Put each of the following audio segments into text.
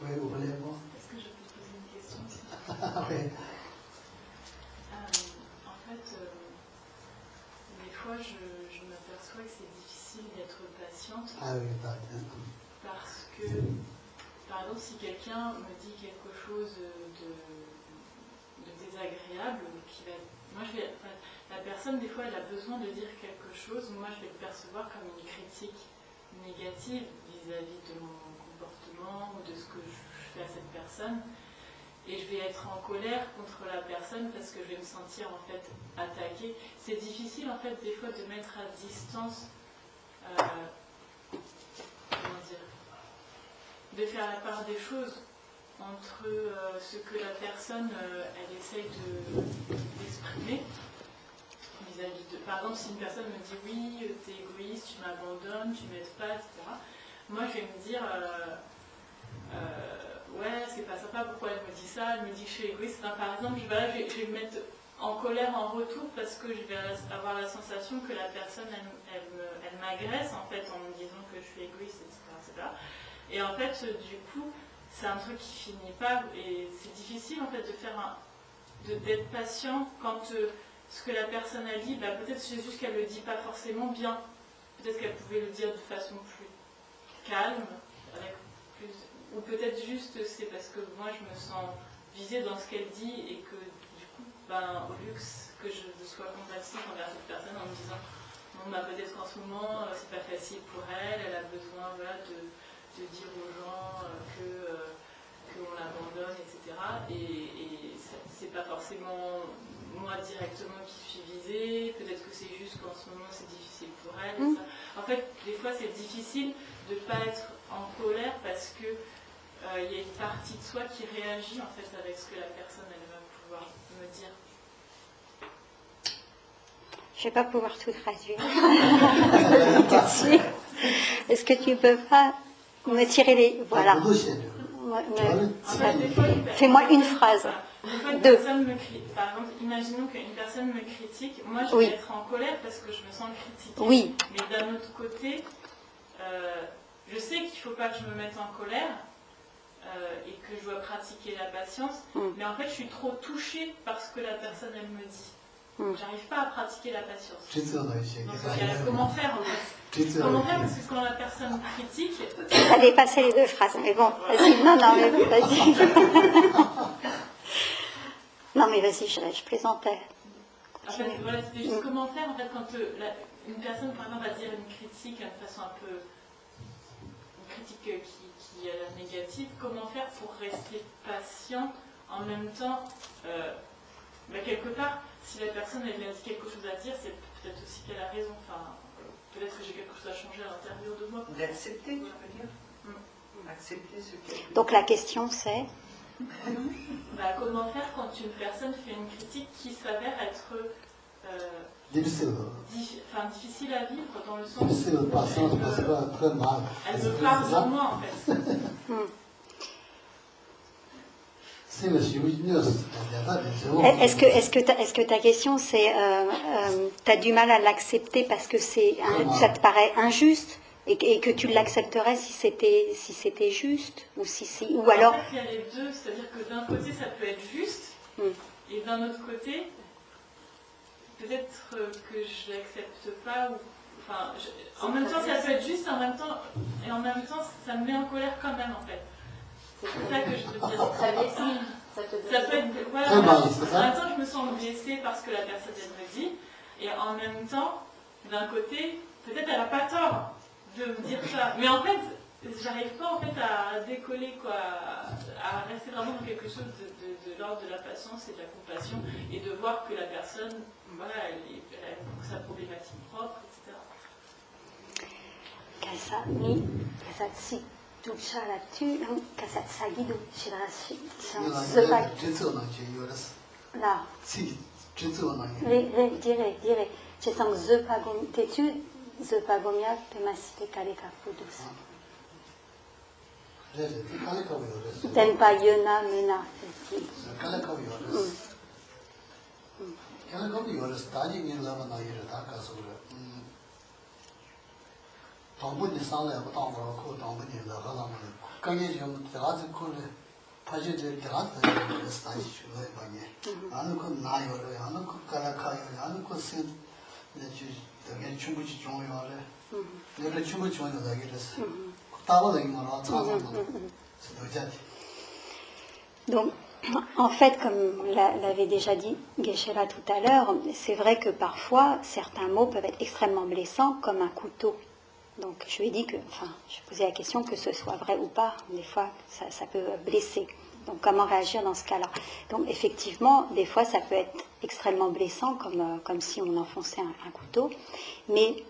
Oui, vous voulez voir? Est-ce que je peux poser une question? Oui. En fait, des fois, je m'aperçois que c'est difficile d'être patiente. Ah oui, parce que, par exemple, si quelqu'un me dit quelque chose de désagréable, la personne, des fois, elle a besoin de dire quelque chose. Moi, je vais le percevoir comme une critique négative vis-à-vis de mon comportement ou de ce que je fais à cette personne. Et je vais être en colère contre la personne parce que je vais me sentir en fait attaquée. C'est difficile en fait des fois de mettre à distance, comment dire, de faire la part des choses entre ce que la personne elle essaye d'exprimer vis-à-vis de. Par exemple, si une personne me dit oui, t'es égoïste, tu m'abandonnes, tu m'aides pas, etc. Moi, je vais me dire ouais, c'est pas sympa, pourquoi elle me dit ça, elle me dit que je suis égoïste. Enfin, par exemple, je vais me mettre en colère en retour parce que je vais avoir la sensation que la personne, elle m'agresse en fait en me disant que je suis égoïste, etc. Et en fait, du coup, c'est un truc qui finit pas et c'est difficile en fait d'être patient quand ce que la personne a dit, bah, peut-être c'est juste qu'elle le dit pas forcément bien. Peut-être qu'elle pouvait le dire de façon plus calme, avec plus. Ou peut-être juste c'est parce que moi je me sens visée dans ce qu'elle dit et que du coup, ben, au lieu que je sois compassive envers cette personne en me disant bon, bah, peut-être qu'en ce moment c'est pas facile pour elle, elle a besoin voilà, de dire aux gens qu'on l'abandonne, etc. Et c'est pas forcément moi directement qui suis visée, peut-être que c'est juste qu'en ce moment c'est difficile pour elle. Et ça. En fait, des fois c'est difficile de ne pas être en colère parce que il y a une partie de soi qui réagit en fait avec ce que la personne elle va pouvoir me dire. Je ne vais pas pouvoir tout traduire. Est-ce que tu peux pas me tirer les... Voilà. Fais-moi une phrase. Deux. Par exemple, imaginons qu'une personne me critique. Moi, je vais être en colère parce que je me sens critiquée. Oui. Mais d'un autre côté, je sais qu'il ne faut pas que je me mette en colère et que je dois pratiquer la patience. Mais en fait, je suis trop touchée par ce que la personne, elle me dit. J'arrive pas à pratiquer la patience. Comment faire en fait? Comment faire parce que quand la personne critique... Ça a dépassé les deux phrases, mais bon, vas-y. Non, mais vas-y. Non, mais vas-y, je plaisantais. En fait, voilà, c'était juste comment faire en fait quand une personne, par exemple, va dire une critique de façon un peu... Une critique qui est négative, comment faire pour rester patient en même temps quelque part, si la personne elle a dit quelque chose à dire, c'est peut-être aussi qu'elle a raison. Enfin, peut-être que j'ai quelque chose à changer à l'intérieur de moi. D'accepter, tu veux dire Accepter ce qu'elle... Donc la question c'est comment faire quand une personne fait une critique qui s'avère être difficile à vivre dans le sens où elle me parle sur moi en fait. Est-ce que ta question c'est t'as du mal à l'accepter parce que ça te paraît injuste et que tu l'accepterais si c'était juste ou alors en fait il y a les deux, c'est-à-dire que d'un côté ça peut être juste et d'un autre côté peut-être que je l'accepte pas en même temps ça peut être juste et en même temps ça me met en colère quand même en fait. C'est ça que je veux dire. Ça peut être, voilà, en même temps je me sens blessée parce que la personne elle me dit, et en même temps, d'un côté, peut-être elle n'a pas tort de me dire ça. Mais en fait, j'arrive pas en fait à décoller, quoi, à rester vraiment dans quelque chose de l'ordre de la patience et de la compassion, et de voir que la personne, voilà, elle a sa problématique propre, etc. Ducha là-dessus, kasat sagido shirashi. Là. Dire. Je sens zepagom. T'es-tu zepagomia pemasite kaleka pudus. Tenpa yona mena. 당분이 상대하고 당분하고 당분이 나가는 거기 좀 들어가서 그 파지들 들어가서 스타일 주는 거니 나는 그 나요를 나는 그 가라카요 나는 그 신 내주 되게 충분히 중요하래 내가 충분히 중요하다 그랬어 따로 되게 말아 찾아서 Donc, en fait, comme l'avait déjà dit Geshe-la tout à l'heure, c'est vrai que parfois, certains mots peuvent être extrêmement blessants, comme un couteau. Donc, je lui ai dit que, enfin, je posais la question que ce soit vrai ou pas. Des fois, ça peut blesser. Donc, comment réagir dans ce cas-là? Donc, effectivement, des fois, ça peut être extrêmement blessant, comme si on enfonçait un couteau. Mais,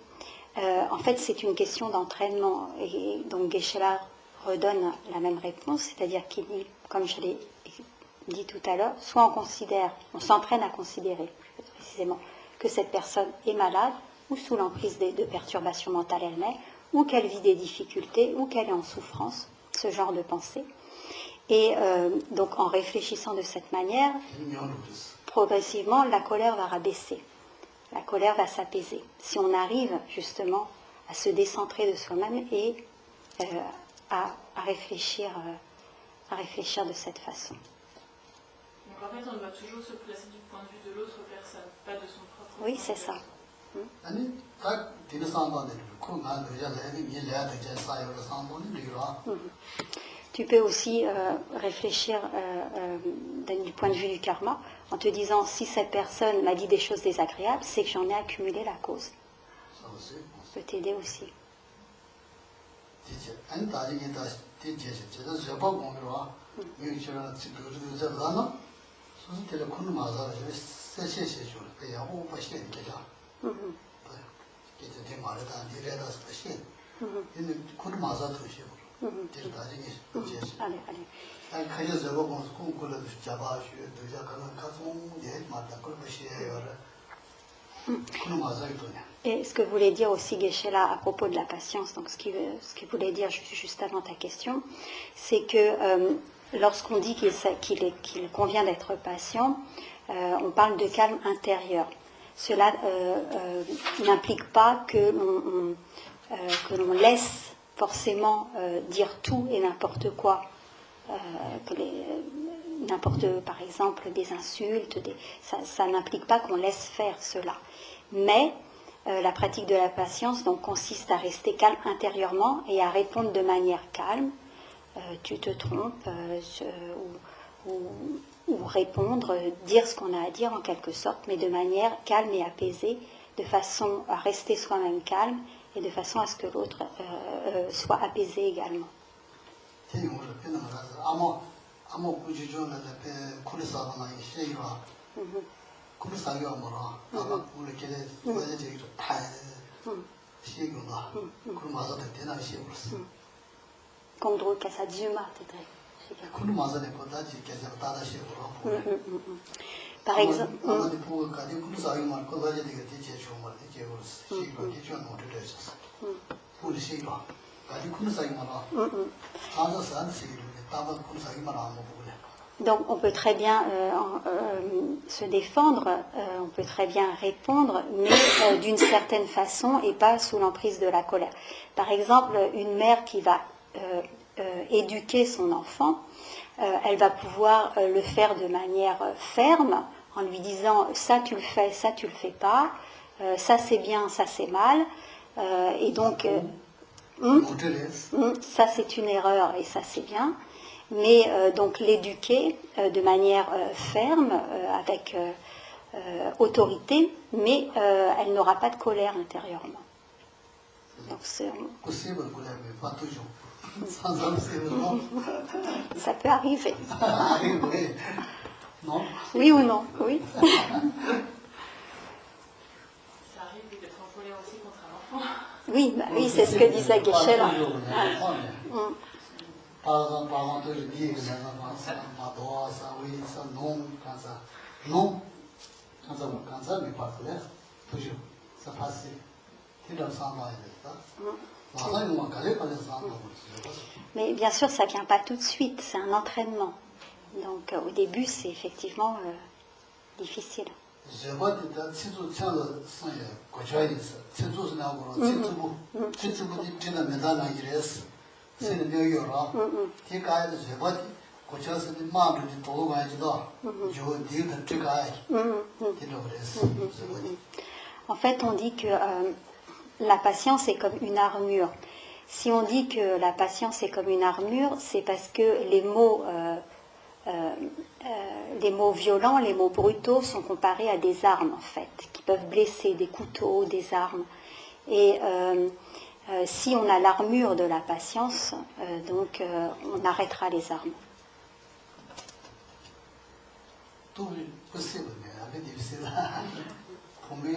en fait, c'est une question d'entraînement. Et donc, Geshe-la redonne la même réponse, c'est-à-dire qu'il dit, comme je l'ai dit tout à l'heure, soit on s'entraîne à considérer plus précisément que cette personne est malade ou sous l'emprise de perturbations mentales elle-même, ou qu'elle vit des difficultés, ou qu'elle est en souffrance, ce genre de pensée. Et donc en réfléchissant de cette manière, progressivement la colère va rabaisser, la colère va s'apaiser. Si on arrive justement à se décentrer de soi-même et à réfléchir de cette façon. Donc en fait, on doit toujours se placer du point de vue de l'autre personne, pas de son propre. Oui, c'est ça. Tu peux aussi réfléchir du point de vue du karma en te disant si cette personne m'a dit des choses désagréables, c'est que j'en ai accumulé la cause. Ça peut t'aider aussi. Et ce que voulait dire aussi Geshe-la à propos de la patience, donc ce qu'il voulait dire juste avant ta question, c'est que lorsqu'on dit qu'il convient d'être patient, on parle de calme intérieur. Cela n'implique pas que l'on laisse forcément dire tout et n'importe quoi, par exemple des insultes, ça n'implique pas qu'on laisse faire cela. Mais la pratique de la patience donc, consiste à rester calme intérieurement et à répondre de manière calme. Tu te trompes ou répondre, dire ce qu'on a à dire en quelque sorte, mais de manière calme et apaisée, de façon à rester soi-même calme et de façon à ce que l'autre soit apaisé également. Contre Kasadzuma, par exemple, donc on peut très bien se défendre, on peut très bien répondre, mais d'une certaine façon et pas sous l'emprise de la colère. Par exemple, une mère qui va éduquer son enfant, elle va pouvoir le faire de manière ferme, en lui disant ça tu le fais, ça tu le fais pas, ça c'est bien, ça c'est mal, et donc ça c'est une erreur et ça c'est bien, mais donc l'éduquer de manière ferme, avec autorité, mais elle n'aura pas de colère intérieurement. Donc ça peut arriver. Non. Oui ou non? Oui. Ça arrive d'être en colère aussi contre un enfant. Oui, bah, oui, c'est ce que disait Geshe-la. Mais bien sûr, ça ne vient pas tout de suite, c'est un entraînement. Donc au début, c'est effectivement difficile. 제가 진짜 치주 창을 써야 고쳐야 있어. 치주스 나고로 치주부디 진짜 메달나 이랬어. 세는 여유라. 걔가에도 제가 고쳐서 마음이 돌아가지도 저 뒤에 들어가야. En fait, on dit que la patience est comme une armure. Si on dit que la patience est comme une armure, c'est parce que les mots violents, les mots brutaux sont comparés à des armes en fait, qui peuvent blesser, des couteaux, des armes. Et si on a l'armure de la patience, donc on arrêtera les armes. Tout est possible, mais un peu difficile. Pour moi,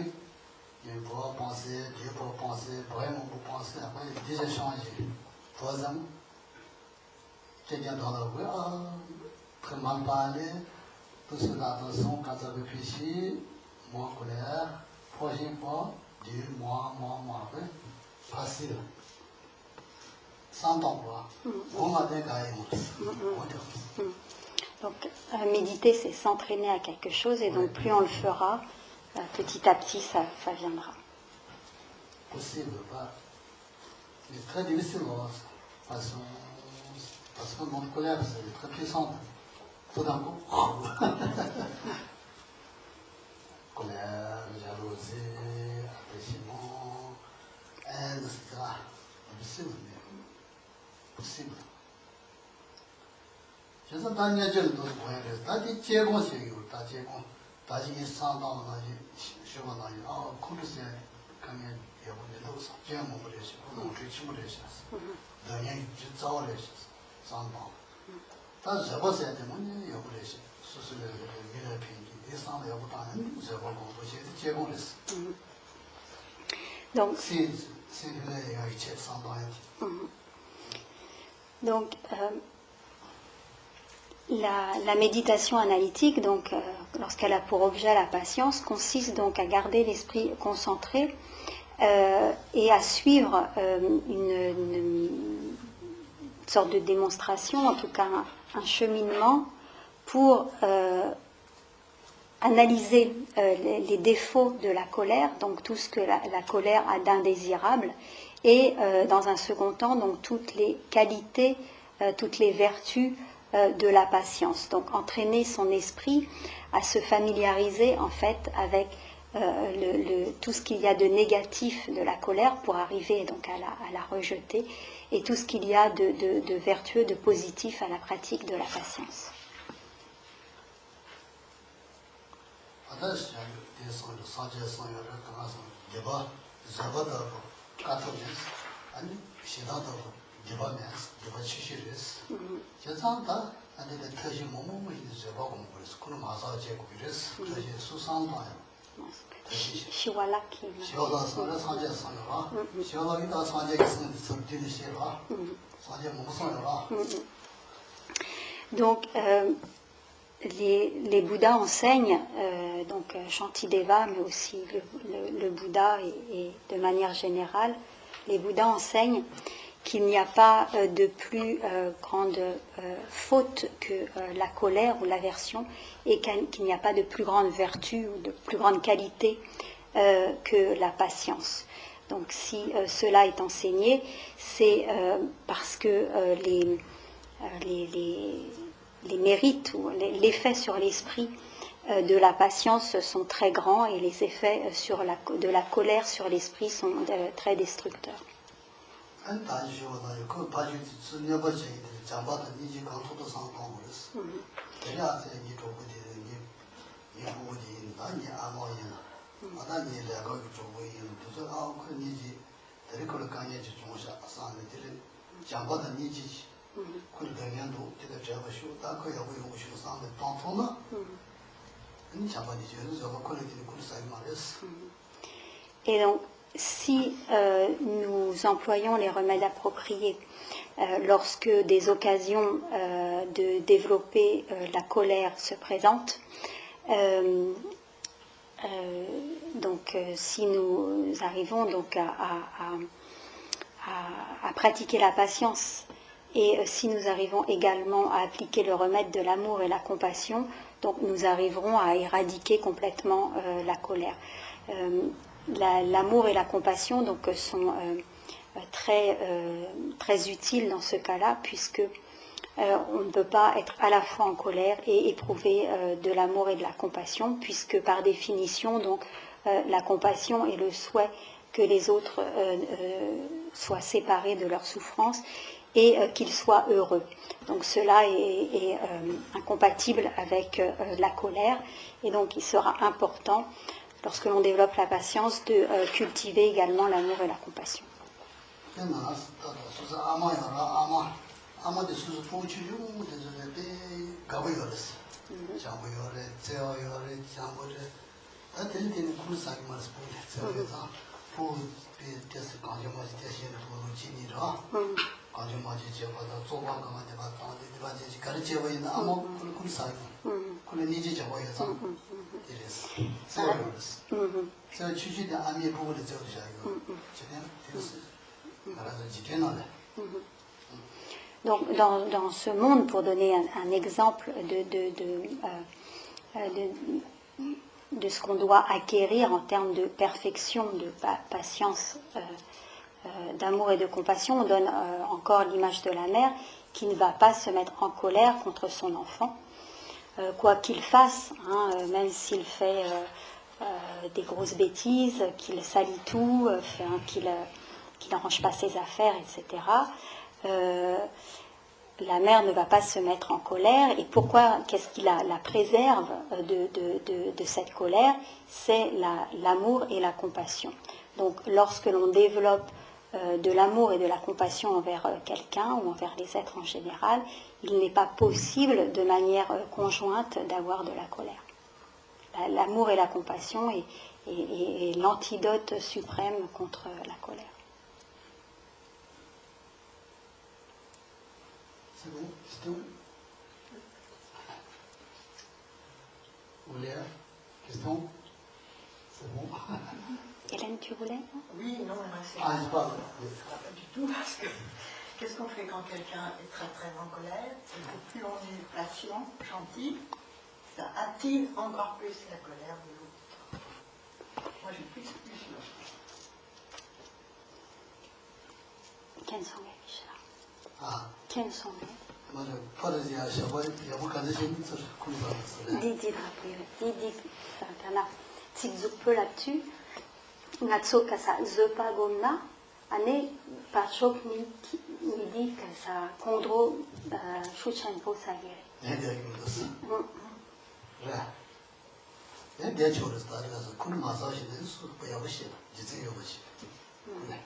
il faut penser, Dieu faut penser, vraiment pour penser, après déjà changé. Troisième, quelqu'un dans la rue, très mal parlé, tout cela attention quand ça réfléchit, moins colère, prochaine fois, Dieu, moi, après, facile. Sans emploi. Bon matin, Donc, méditer, c'est s'entraîner à quelque chose, et donc plus on le fera, petit à petit, ça viendra. Possible, pas. C'est très difficile, parce que mon colère, c'est très puissant. Tout d'un coup, colère, jalousie, appréciement, haine, etc. Difficile, mais possible. Je sais pas, il y a des choses qui sont 다시 일상도 나지 시원하게 코르세 강에 여보면서 제가 뭐래서 너무 주치무래서 너희 주자월에서 상방 다 접어서야 되면 여보래서 수술을 미래 비행기 일상도 여보다는 저거 공부시 제공했어. Donc la méditation analytique, donc, lorsqu'elle a pour objet la patience, consiste donc à garder l'esprit concentré et à suivre une sorte de démonstration, en tout cas un cheminement pour analyser les défauts de la colère, donc tout ce que la colère a d'indésirable, et dans un second temps, donc toutes les qualités, toutes les vertus de la patience. Donc entraîner son esprit à se familiariser en fait avec tout ce qu'il y a de négatif de la colère pour arriver donc à la rejeter, et tout ce qu'il y a de vertueux, de positif à la pratique de la patience. Donc les Bouddhas enseignent, donc Shantideva, mais aussi le Bouddha et de manière générale, les Bouddhas enseignent qu'il n'y a pas de plus grande faute que la colère ou l'aversion, et qu'il n'y a pas de plus grande vertu ou de plus grande qualité que la patience. Donc si cela est enseigné, c'est parce que les mérites ou l'effet sur l'esprit de la patience sont très grands, et les effets de la colère sur l'esprit sont très destructeurs. Et donc, si nous employons les remèdes appropriés lorsque des occasions de développer la colère se présentent, donc si nous arrivons donc à pratiquer la patience Et si nous arrivons également à appliquer le remède de l'amour et la compassion, donc nous arriverons à éradiquer complètement la colère. L'amour et la compassion donc, sont très utiles dans ce cas-là, puisque on ne peut pas être à la fois en colère et éprouver de l'amour et de la compassion, puisque par définition, donc, la compassion est le souhait que les autres soient séparés de leur souffrance et qu'ils soient heureux. Donc cela est incompatible avec la colère, et donc il sera important, lorsque l'on développe la patience, de cultiver également l'amour et la compassion. Donc, dans ce monde, pour donner un exemple de ce qu'on doit acquérir en termes de perfection, de patience, d'amour et de compassion, on donne encore l'image de la mère qui ne va pas se mettre en colère contre son enfant, quoi qu'il fasse, hein, même s'il fait des grosses bêtises, qu'il salit tout, qu'il n'arrange pas ses affaires, etc. La mère ne va pas se mettre en colère. Et pourquoi, qu'est-ce qui la préserve de cette colère? C'est l'amour et la compassion. Donc lorsque l'on développe de l'amour et de la compassion envers quelqu'un ou envers les êtres en général, il n'est pas possible de manière conjointe d'avoir de la colère. L'amour et la compassion est l'antidote suprême contre la colère. C'est bon, c'est tout. Vous voulez question? C'est bon. Hélène, tu voulais? Oui, non, moi c'est Ah, je parle. pas du tout, parce que qu'est-ce qu'on fait quand quelqu'un est très très en colère? Et que plus on est patient, gentil, ça attire encore plus la colère de l'autre. Moi j'ai plus sûr. Quels sont les chats? Ah, Quels sont les? 맞아. 파르지아 샤바이 야부 가지신 서 쿨바스. Didi Kana Tzigzupe là-dessus, Natso Kasa Zepa Gomna, Ane Pachok Midi Kasa Kondro Shuchenpo Sagere. 내가 이거였어. 그래. 내가 저랬어. 그래서 쿨 마사지는 수 배워보시. 이제 배워보시. 그래.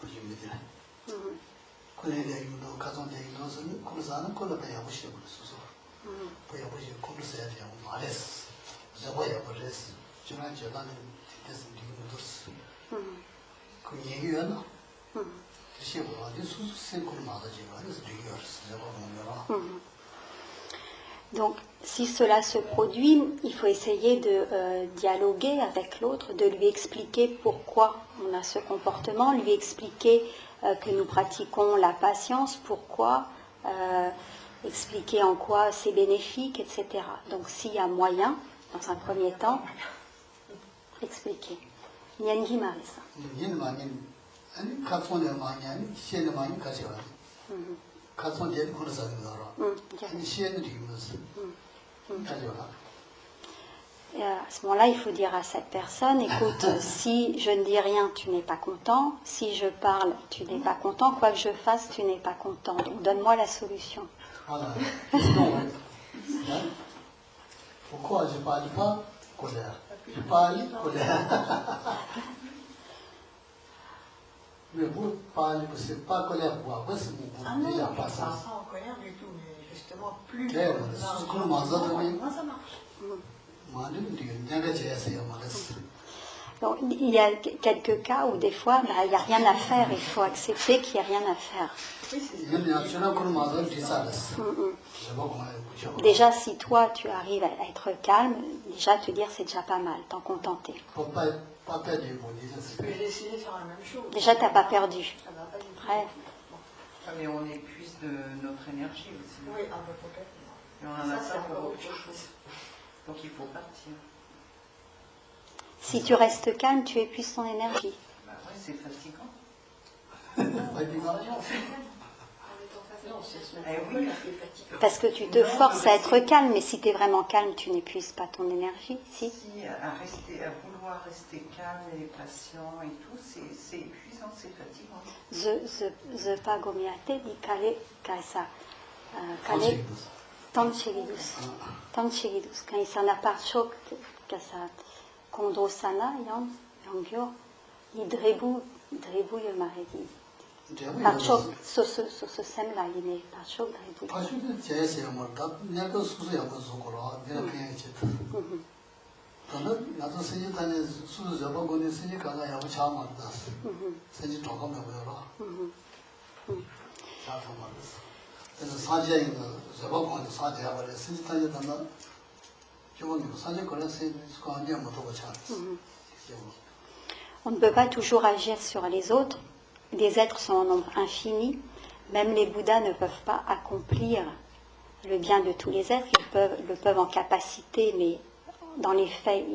보시면 그래 이거 가정 대행도서는 쿨사는 쿨을 배워보시 그랬어. 배워보시 쿨을 해야 되고 말했어. 저거야 버렸어. 지난 저단은 됐으면 되는 그 얘기였나? 그시고 어디 수수생 쿨 마사지가 그래서 되게 어렸어. 저거 보면 Donc, si cela se produit, il faut essayer de dialoguer avec l'autre, de lui expliquer pourquoi on a ce comportement, lui expliquer que nous pratiquons la patience, pourquoi, expliquer en quoi c'est bénéfique, etc. Donc, s'il y a moyen, dans un premier temps, expliquer. Nyangi Marisa. 아니 가손에 많이 아니 시에는 많이 가져와. 가손에 그런 사람이 알아. 아니 시에는 이거서. 가져와. Et à ce moment-là, il faut dire à cette personne, écoute, si je ne dis rien, tu n'es pas content. Si je parle, tu n'es pas content. Quoi que je fasse, tu n'es pas content. Donc donne-moi la solution. Voilà. Pourquoi je parle pas colère? Je parle colère. Mais vous parlez, c'est pas colère pour vous, c'est non, déjà je pas ne ça. parle pas en colère du tout, mais justement, plus 네, on parle, 그런 마사지는 moi ça marche. 많은 내가 제했어요, 말했어. Donc, il y a quelques cas où des fois, il n'y a rien à faire. Il faut accepter qu'il n'y a rien à faire. 이건 약주나 그런 마사지 비싸졌어. 저거 그만해 보죠. Déjà, si toi, tu arrives à être calme, déjà te dire c'est déjà pas mal, t'en contenter. pas perdu pour dire ça. Parce que j'ai essayé de faire la même chose. Déjà, t'as pas perdu. Ça va pas du tout. Après, Ah, mais on épuise de notre énergie aussi. Oui, un peu complètement. Et on en a Ça, ça c'est pour encore autre autre chose. Donc il faut partir. Si tu restes calme, tu épuises ton énergie. Bah ouais, c'est fatigant. Eh oui. Parce que tu te forces à être calme, mais si tu es vraiment calme, tu n'épuises pas ton énergie, si. Si, à vouloir rester calme et patient et tout, c'est épuisant, c'est fatigant. Je pas gomiate di kale kaisa kale tonchigidus kaisa parchok kasa kondosana yan yongyo i drebu yomaredi parchok so sem la yine parchok drebu. 파슈도 제세요 뭐다 내가 수수 양도 속으로 내가 그냥 짓다 저는 나도 생일 다니 수수 잡아보니 생일 가가 야고 참 왔다 생일 조금 해보여라 자 정말했어 그래서 사지에 있는 잡아보니 사지에 버려 생일 다니 다나 저번에 사지 걸어 생일 수가 언제 못 하고 참 On ne peut pas toujours agir sur les autres. Les êtres sont en nombre infini. Même les Bouddhas ne peuvent pas accomplir le bien de tous les êtres. Ils le peuvent en capacité, mais dans les faits,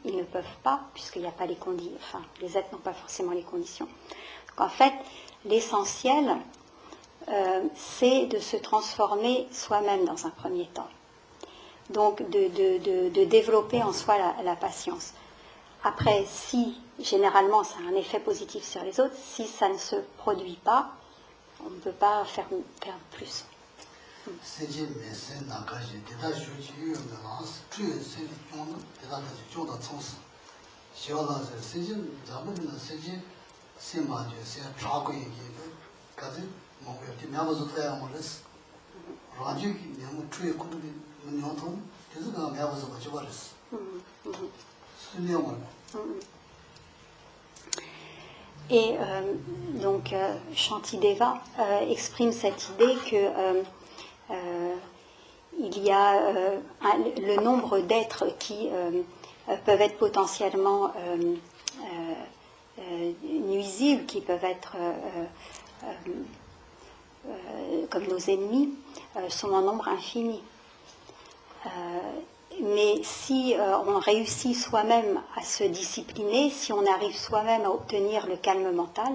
ils ne peuvent pas, puisqu'il n'y a pas les conditions. Enfin, les êtres n'ont pas forcément les conditions. Donc en fait, l'essentiel, c'est de se transformer soi-même dans un premier temps. Donc de développer en soi la patience. Après, si généralement ça a un effet positif sur les autres, si ça ne se produit pas, on ne peut pas faire plus. Et donc Shantideva exprime cette idée que il y a le nombre d'êtres qui peuvent être potentiellement nuisibles, qui peuvent être comme nos ennemis, sont en nombre infini. Mais si on réussit soi-même à se discipliner, si on arrive soi-même à obtenir le calme mental,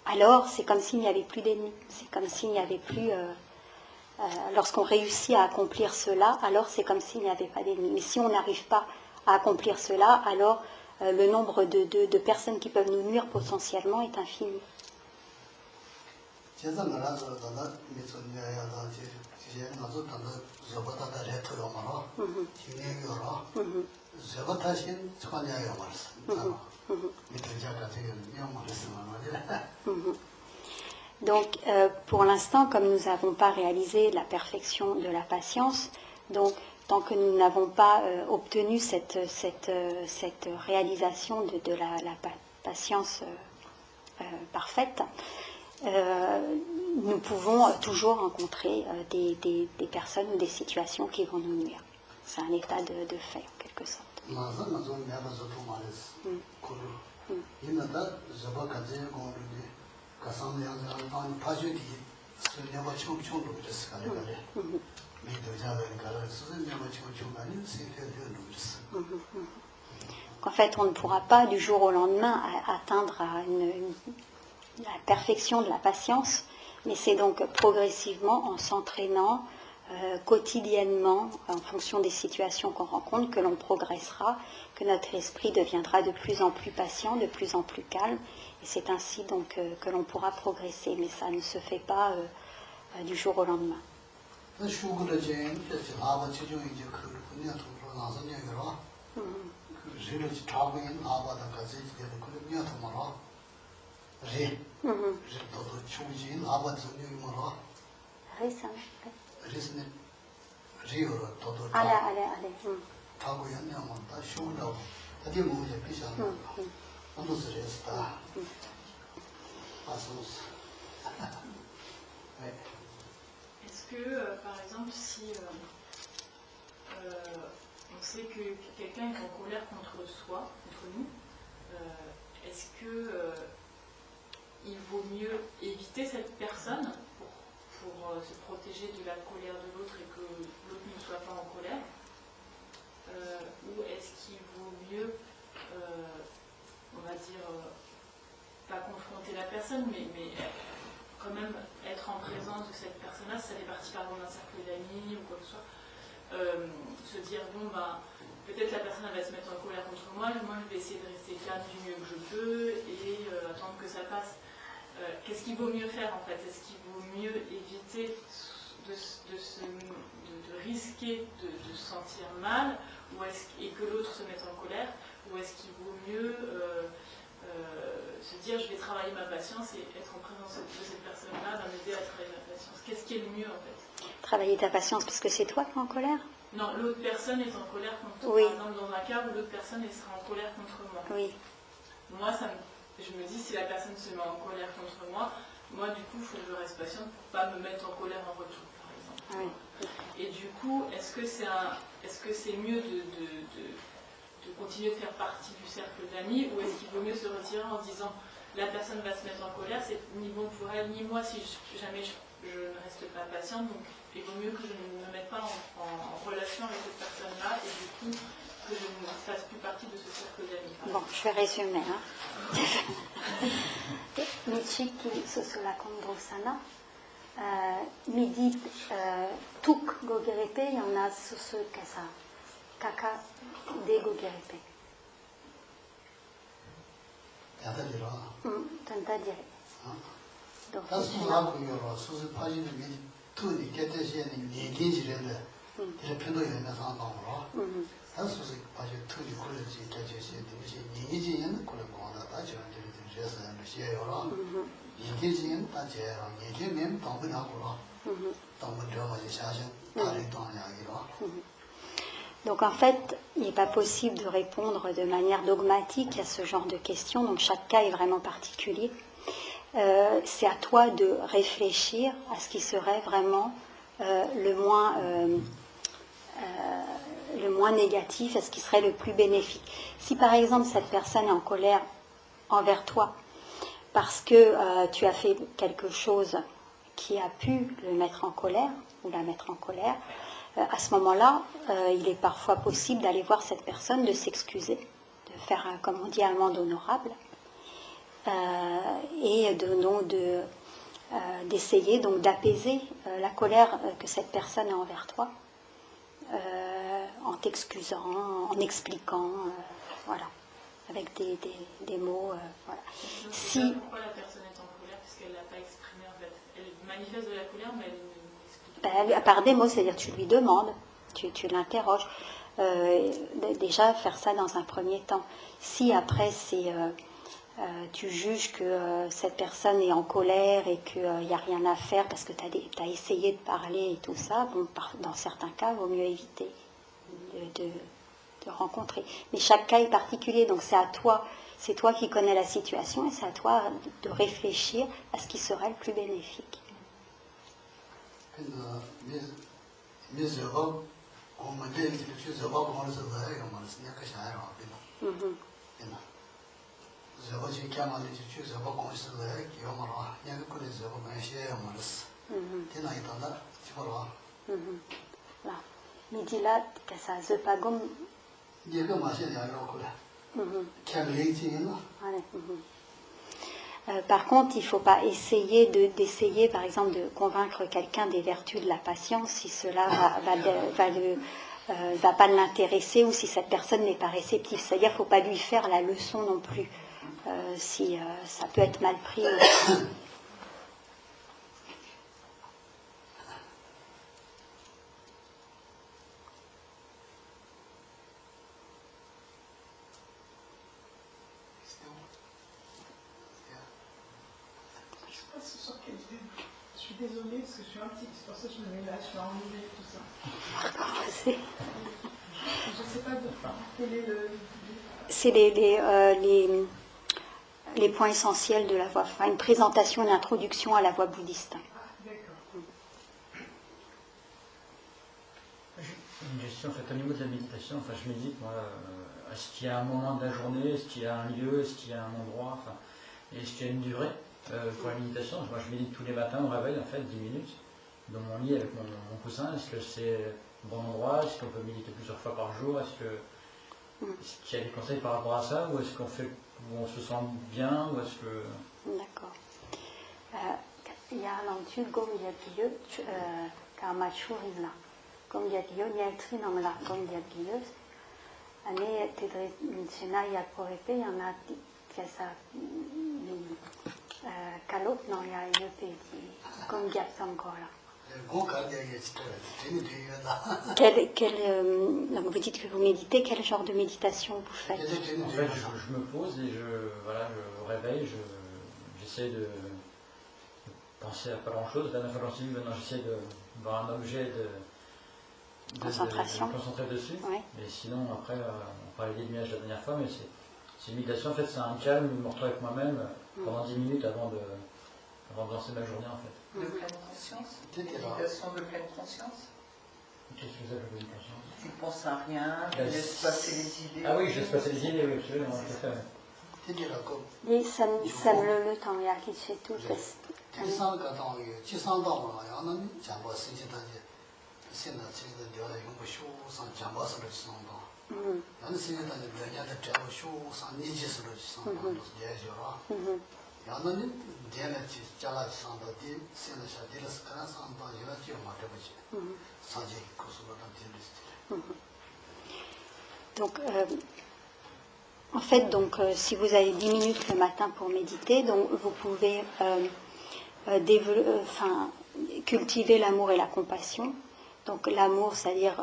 alors c'est comme s'il n'y avait plus d'ennemis. C'est comme s'il n'y avait plus... lorsqu'on réussit à accomplir cela, alors c'est comme s'il n'y avait pas d'ennemis. Mais si on n'arrive pas à accomplir cela, alors le nombre de personnes qui peuvent nous nuire potentiellement est infini. Donc, pour l'instant, comme nous n'avons pas réalisé la perfection de la patience, donc tant que nous n'avons pas obtenu cette réalisation de la patience parfaite, nous pouvons toujours rencontrer des personnes ou des situations qui vont nous nuire. C'est un état de fait, en quelque sorte. En fait, on ne pourra pas du jour au lendemain atteindre la perfection de la patience, mais c'est donc progressivement, en s'entraînant quotidiennement, en fonction des situations qu'on rencontre, que l'on progressera, que notre esprit deviendra de plus en plus patient, de plus en plus calme, et c'est ainsi donc que l'on pourra progresser, mais ça ne se fait pas du jour au lendemain. Est-ce que, par exemple, si on sait que quelqu'un est en colère contre soi, contre nous, est-ce que il vaut mieux éviter cette personne pour se protéger de la colère de l'autre et que l'autre ne soit pas en colère, ou est-ce qu'il vaut mieux, on va dire, pas confronter la personne, mais quand même être en présence de cette personne-là, si ça fait partie par exemple d'un cercle d'amis ou quoi que ce soit, se dire bon bah peut-être la personne elle va se mettre en colère contre moi je vais essayer de rester calme du mieux que je peux et attendre que ça passe. Qu'est-ce qu'il vaut mieux faire en fait? Est-ce qu'il vaut mieux éviter de risquer de se sentir mal et que l'autre se mette en colère, ou est-ce qu'il vaut mieux se dire je vais travailler ma patience et être en présence de cette personne-là va m'aider à travailler ma patience? Qu'est-ce qui est le mieux en fait? Travailler ta patience parce que c'est toi qui es en colère? Non, l'autre personne est en colère contre toi. Oui. Par exemple, dans un cas où l'autre personne elle sera en colère contre moi. Oui. Moi, je me dis, si la personne se met en colère contre moi, du coup, il faut que je reste patiente pour ne pas me mettre en colère en retour, par exemple. Oui. Et du coup, est-ce que c'est mieux de continuer de faire partie du cercle d'amis, ou est-ce qu'il vaut mieux se retirer en se disant, la personne va se mettre en colère, c'est ni bon pour elle, ni moi, si jamais je ne reste pas patiente, donc il vaut mieux que je ne me mette pas en relation avec cette personne-là, et du coup, que je ne fasse plus partie de ce cercle d'amis. Bon, je vais résumer. Michiki Sosolakondro Sana, Midi Tuk Gogerepe, il y en a Soso Kasa, Kaka de Gogerepe. Tanta dire. Donc, 다시 하고요. 수술 파지는 미리 투니 개대시에는 얘기지래는데 이제 편도 연애서 한다고. 다시 수술 파지 투니 콜레지 개대시에 되지 얘기지는 콜레 뭐나 다시 완전히 되셔서 시에요라. 얘기지는 다제랑 얘기면 동분하고라. 동분 들어가지 사실 다른 동안이라. Donc en fait, il n'est pas possible de répondre de manière dogmatique à ce genre de questions, donc chaque cas est vraiment particulier. C'est à toi de réfléchir à ce qui serait vraiment le moins négatif, à ce qui serait le plus bénéfique. Si par exemple cette personne est en colère envers toi parce que tu as fait quelque chose qui a pu le mettre en colère ou la mettre en colère, à ce moment-là, il est parfois possible d'aller voir cette personne, de s'excuser, de faire, comme on dit, un amende honorable, et d'essayer donc d'apaiser la colère que cette personne a envers toi, en t'excusant, en expliquant, voilà, avec des mots. Voilà. Si... Pourquoi la personne est en colère? Parce qu'elle ne l'a pas exprimé en fait. Elle manifeste de la colère, mais elle par des mots, c'est-à-dire tu lui demandes, tu l'interroges. Déjà, faire ça dans un premier temps. Si après, tu juges que cette personne est en colère et qu'il n'y a rien à faire parce que tu as essayé de parler et tout ça, bon, dans certains cas, il vaut mieux éviter de rencontrer. Mais chaque cas est particulier, donc c'est toi qui connais la situation et c'est à toi de réfléchir à ce qui serait le plus bénéfique. Par contre, il ne faut pas essayer d'essayer, par exemple, de convaincre quelqu'un des vertus de la patience si cela va pas l'intéresser ou si cette personne n'est pas réceptive. C'est-à-dire qu'il ne faut pas lui faire la leçon non plus, si ça peut être mal pris. Je suis désolée parce que je suis un petit, c'est pour ça que je me mets là, je suis ennuyée, tout ça. Je ne sais pas quel est le... C'est les points essentiels de la voie, enfin une présentation, une introduction à la voie bouddhiste. D'accord. Une question, en fait, au niveau de la méditation, enfin, je médite, moi, est-ce qu'il y a un moment de la journée, est-ce qu'il y a un lieu, est-ce qu'il y a un endroit, enfin, est-ce qu'il y a une durée? Pour la méditation, moi je médite tous les matins au réveil, en fait, 10 minutes, dans mon lit avec mon coussin. Est-ce que c'est un bon endroit? Est-ce qu'on peut méditer plusieurs fois par jour? Est-ce qu'il y a des conseils par rapport à ça? Ou est-ce qu'on fait où on se sent bien? Ou est-ce que... D'accord. Yalantu gomyatiyo kamachurina. Gomyatiyo nyaltrinamla gomyatiyo. Ane tedre chena yakorepe yana kasa kalot non ya yope gomyat ancora. Donc vous dites que vous méditez, quel genre de méditation vous faites? En fait, je me pose et je réveille, j'essaie de penser à pas grand-chose. La dernière fois que maintenant j'essaie de voir un objet, de me concentrer dessus. Ouais. Mais sinon, après, on parlait des nuages la dernière fois, mais c'est une méditation, en fait, c'est un calme, je me retrouve avec moi-même pendant 10 minutes avant de lancer ma journée, en fait. De pleine conscience? Méditation de pleine conscience? Qu'est-ce que vous avez de pleine conscience? Tu ne penses à rien, tu laisses passer les idées. Ah oui, je laisse passer les idées, oui, absolument, tout à fait. 이 삼르르 당야기 쉐투 베스. Donc, en fait, si vous avez 10 minutes le matin pour méditer, donc vous pouvez cultiver l'amour et la compassion. Donc l'amour, c'est-à-dire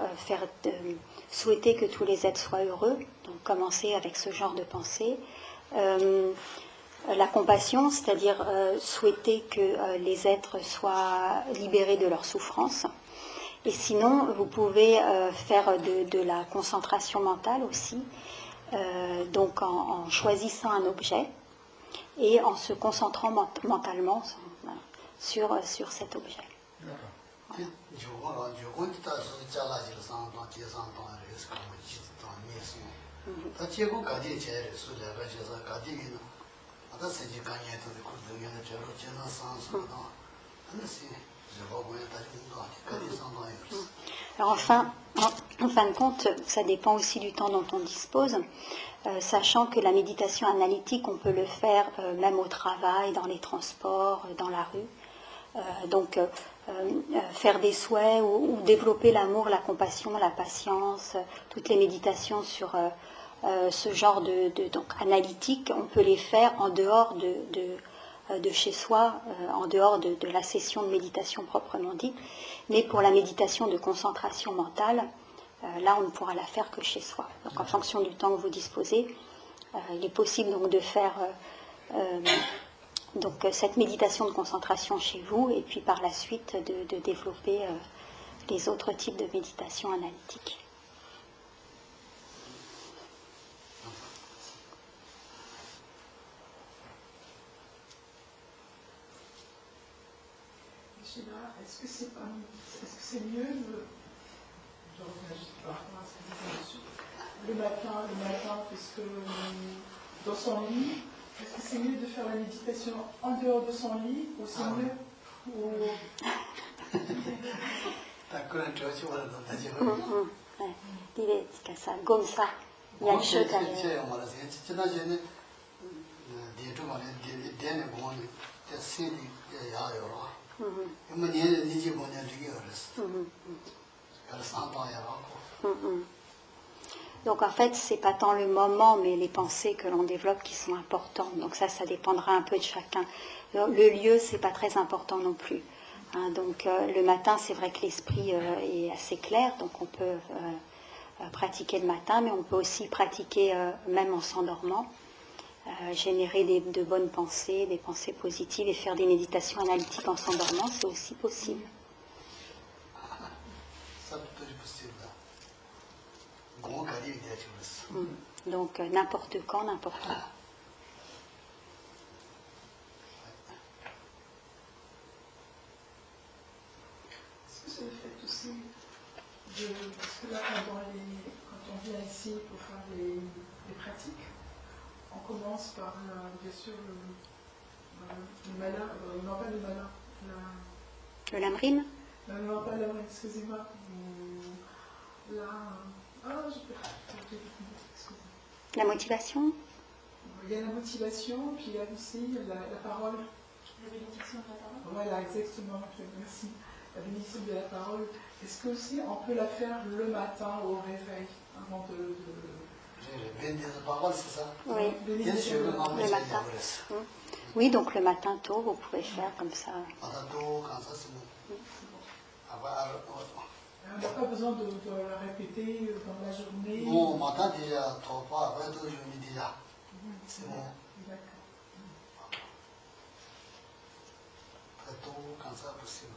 souhaiter que tous les êtres soient heureux. Donc commencer avec ce genre de pensée. La compassion, c'est-à-dire souhaiter que les êtres soient libérés de leur souffrance. Et sinon, vous pouvez faire de la concentration mentale aussi, donc en choisissant un objet et en se concentrant mentalement sur cet objet. Alors en fin de compte, ça dépend aussi du temps dont on dispose, sachant que la méditation analytique, on peut le faire même au travail, dans les transports, dans la rue. Faire des souhaits ou développer l'amour, la compassion, la patience, toutes les méditations sur ce genre donc analytique, on peut les faire en dehors de chez soi, en dehors de la session de méditation proprement dite. Mais pour la méditation de concentration mentale, là on ne pourra la faire que chez soi. Donc en fonction du temps que vous disposez, il est possible donc de faire cette méditation de concentration chez vous et puis par la suite de développer les autres types de méditation analytique. Est-ce que c'est mieux je reviens juste par rapport à ce que vous avez le matin, puisque dans son lit, est-ce que c'est mieux de faire la méditation en dehors de son lit ou c'est mieux Donc en fait, c'est pas tant le moment, mais les pensées que l'on développe qui sont importantes. Donc ça dépendra un peu de chacun. Le lieu, c'est pas très important non plus. Hein, donc le matin, c'est vrai que l'esprit est assez clair, donc on peut pratiquer le matin, mais on peut aussi pratiquer même en s'endormant, générer de bonnes pensées, des pensées positives et faire des méditations analytiques en s'endormant, c'est aussi possible. Donc n'importe quand, n'importe où. Est-ce que c'est le fait aussi parce que là quand on vient ici pour faire les pratiques, on commence par bien sûr Le malin, non pas le malin. Le lamrim? Non, pas le malin, excusez-moi. La... Ah, excusez-moi. La motivation? Il y a la motivation, puis il y a aussi la parole. La bénédiction de la parole. Voilà, exactement. Merci. La bénédiction de la parole. Est-ce que aussi on peut la faire le matin au réveil, avant de... Bénir la parole, c'est ça? Oui, Bien sûr, le matin. Oui, donc le matin tôt, vous pouvez faire comme ça. Matin, quand ça, c'est bon. On n'a pas besoin de la répéter dans la journée. Non, matin déjà, 3 fois, après 2 jours déjà. C'est bon. D'accord. Très tôt, quand ça possible.